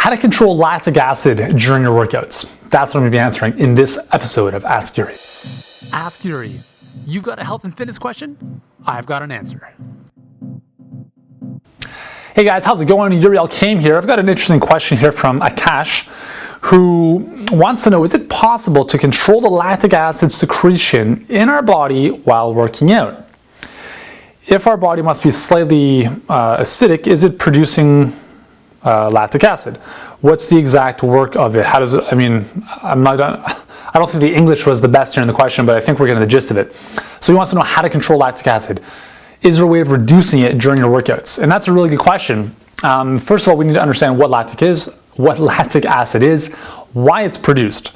how to control lactic acid during your workouts. That's what I'm going to be answering in this episode of Ask Yuri. Ask Yuri. You've got a health and fitness question? I've got an answer. Hey guys, how's it going? Yuri Elkaim here. I've got an interesting question here from Akash, who wants to know, is it possible to control the lactic acid secretion in our body while working out? If our body must be slightly acidic, is it producing lactic acid? What's the exact work of it? How does it, I don't think the English was the best here in the question, but I think we're getting the gist of it. So he wants to know how to control lactic acid. Is there a way of reducing it during your workouts? And that's a really good question. First of all, we need to understand what lactic is, what lactic acid is, why it's produced.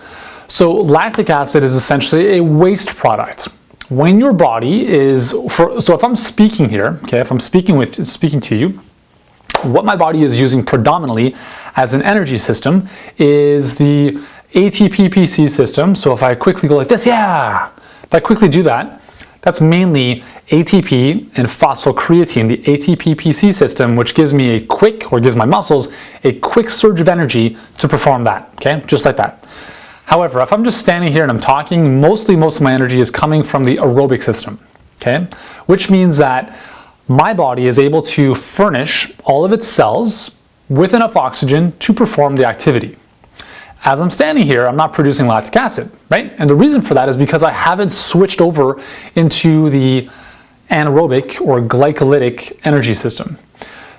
So lactic acid is essentially a waste product. When your body is, so if I'm speaking here, okay, if I'm speaking to you, what my body is using predominantly as an energy system is the ATP-PC system. So if I quickly go like this, if I quickly do that, that's mainly ATP and phosphocreatine, the ATP-PC system, which gives me a quick, or gives my muscles a quick surge of energy to perform that, okay, just like that. However, if I'm just standing here and I'm talking, most of my energy is coming from the aerobic system, okay, which means that my body is able to furnish all of its cells with enough oxygen to perform the activity. As I'm standing here, I'm not producing lactic acid, right? And the reason for that is because I haven't switched over into the anaerobic or glycolytic energy system.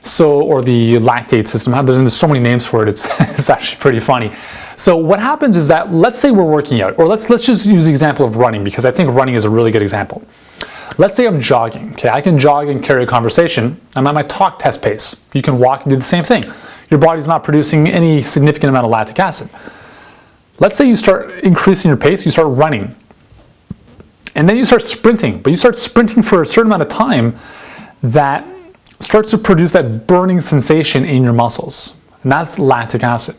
So, or the lactate system. There's so many names for it, it's actually pretty funny. So what happens is that, let's say we're working out, or let's just use the example of running, because I think running is a really good example. Let's say I'm jogging, okay? I can jog and carry a conversation. I'm at my talk test pace. You can walk and do the same thing. Your body's not producing any significant amount of lactic acid. Let's say you start increasing your pace, you start running, and then you start sprinting, but you start sprinting for a certain amount of time that starts to produce that burning sensation in your muscles, and that's lactic acid.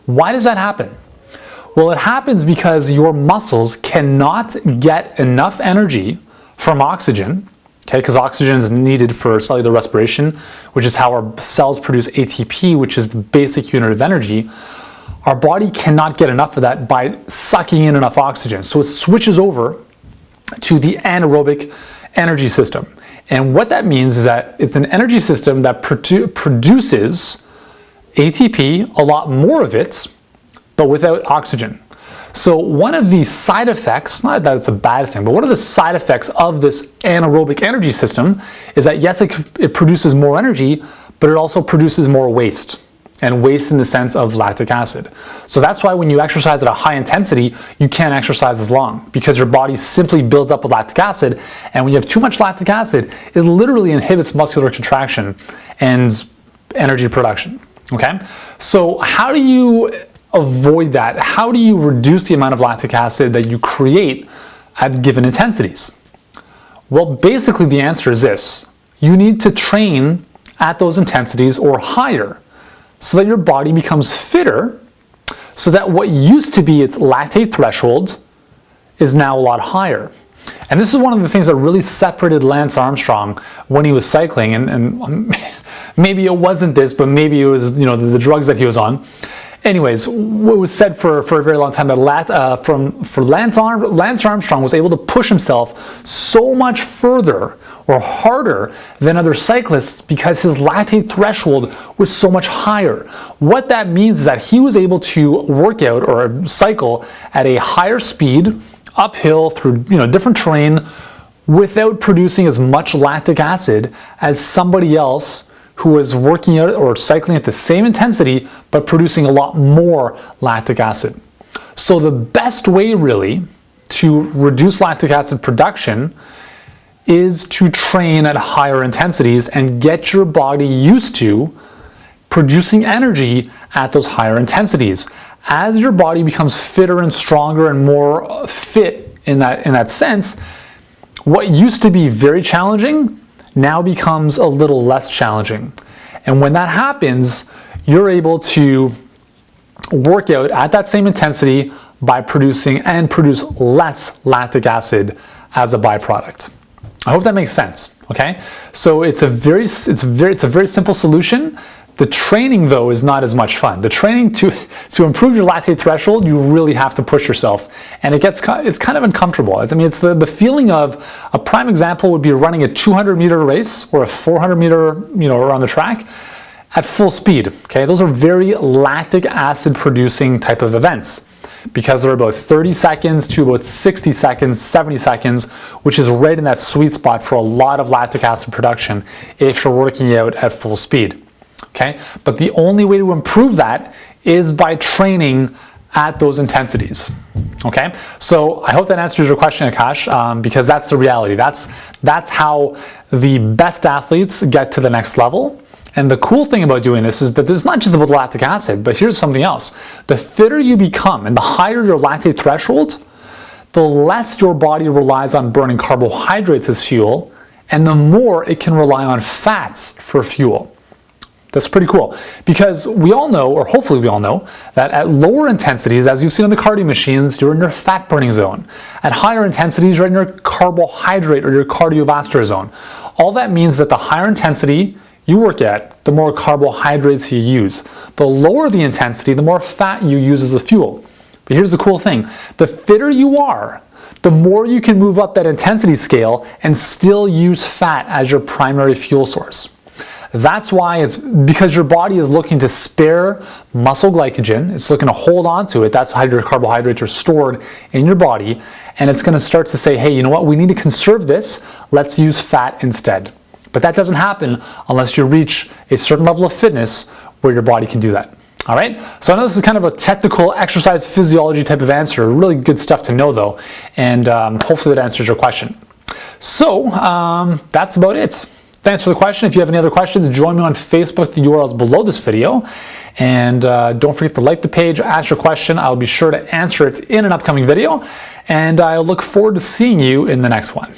Why does that happen? Well, it happens because your muscles cannot get enough energy from oxygen, okay, because oxygen is needed for cellular respiration, which is how our cells produce ATP, which is the basic unit of energy. Our body cannot get enough of that by sucking in enough oxygen. So it switches over to the anaerobic energy system. And what that means is that it's an energy system that produces ATP, a lot more of it, but without oxygen. So one of the side effects, not that it's a bad thing, but one of the side effects of this anaerobic energy system is that yes, it produces more energy, but it also produces more waste. And waste in the sense of lactic acid. So that's why when you exercise at a high intensity, you can't exercise as long, because your body simply builds up with lactic acid, and when you have too much lactic acid, it literally inhibits muscular contraction and energy production, okay? So how do you avoid that? How do you reduce the amount of lactic acid that you create at given intensities? Well, basically the answer is this. You need to train at those intensities or higher, so that your body becomes fitter, so that what used to be its lactate threshold is now a lot higher. And this is one of the things that really separated Lance Armstrong when he was cycling, and maybe it wasn't this, but maybe it was, the drugs that he was on. Anyways, what was said for a very long time that Lance Armstrong was able to push himself so much further or harder than other cyclists because his lactate threshold was so much higher. What that means is that he was able to work out or cycle at a higher speed, uphill through different terrain, without producing as much lactic acid as somebody else who was working out or cycling at the same intensity but producing a lot more lactic acid. So the best way really to reduce lactic acid production is to train at higher intensities and get your body used to producing energy at those higher intensities. As your body becomes fitter and stronger and more fit in that sense, what used to be very challenging now becomes a little less challenging. And when that happens, you're able to work out at that same intensity by produce less lactic acid as a byproduct. I hope that makes sense. Okay, so it's a very simple solution The training, though, is not as much fun. The training to improve your lactate threshold, you really have to push yourself, and it's kind of uncomfortable. I mean, it's the feeling of, a prime example would be running a 200-meter race or a 400-meter, around the track at full speed. Okay, those are very lactic acid producing type of events, because they're about 30 seconds to about 60 seconds, 70 seconds, which is right in that sweet spot for a lot of lactic acid production if you're working out at full speed. Okay, but the only way to improve that is by training at those intensities. Okay, so I hope that answers your question, Akash, because that's the reality. That's how the best athletes get to the next level. And the cool thing about doing this is that it's not just about lactic acid, but here's something else. The fitter you become and the higher your lactate threshold, the less your body relies on burning carbohydrates as fuel, and the more it can rely on fats for fuel. That's pretty cool, because we all know, or hopefully we all know, that at lower intensities, as you've seen on the cardio machines, you're in your fat burning zone. At higher intensities, you're in your carbohydrate or your cardiovascular zone. All that means that the higher intensity you work at, the more carbohydrates you use. The lower the intensity, the more fat you use as a fuel. But here's the cool thing. The fitter you are, the more you can move up that intensity scale and still use fat as your primary fuel source. That's why it's because your body is looking to spare muscle glycogen. It's looking to hold on to it. That's how your carbohydrates are stored in your body. And it's going to start to say, hey, you know what? We need to conserve this. Let's use fat instead. But that doesn't happen unless you reach a certain level of fitness where your body can do that. All right, so I know this is kind of a technical exercise physiology type of answer. Really good stuff to know, though, and hopefully that answers your question. So that's about it. Thanks for the question. If you have any other questions, join me on Facebook. The URL is below this video. And don't forget to like the page, ask your question. I'll be sure to answer it in an upcoming video. And I look forward to seeing you in the next one.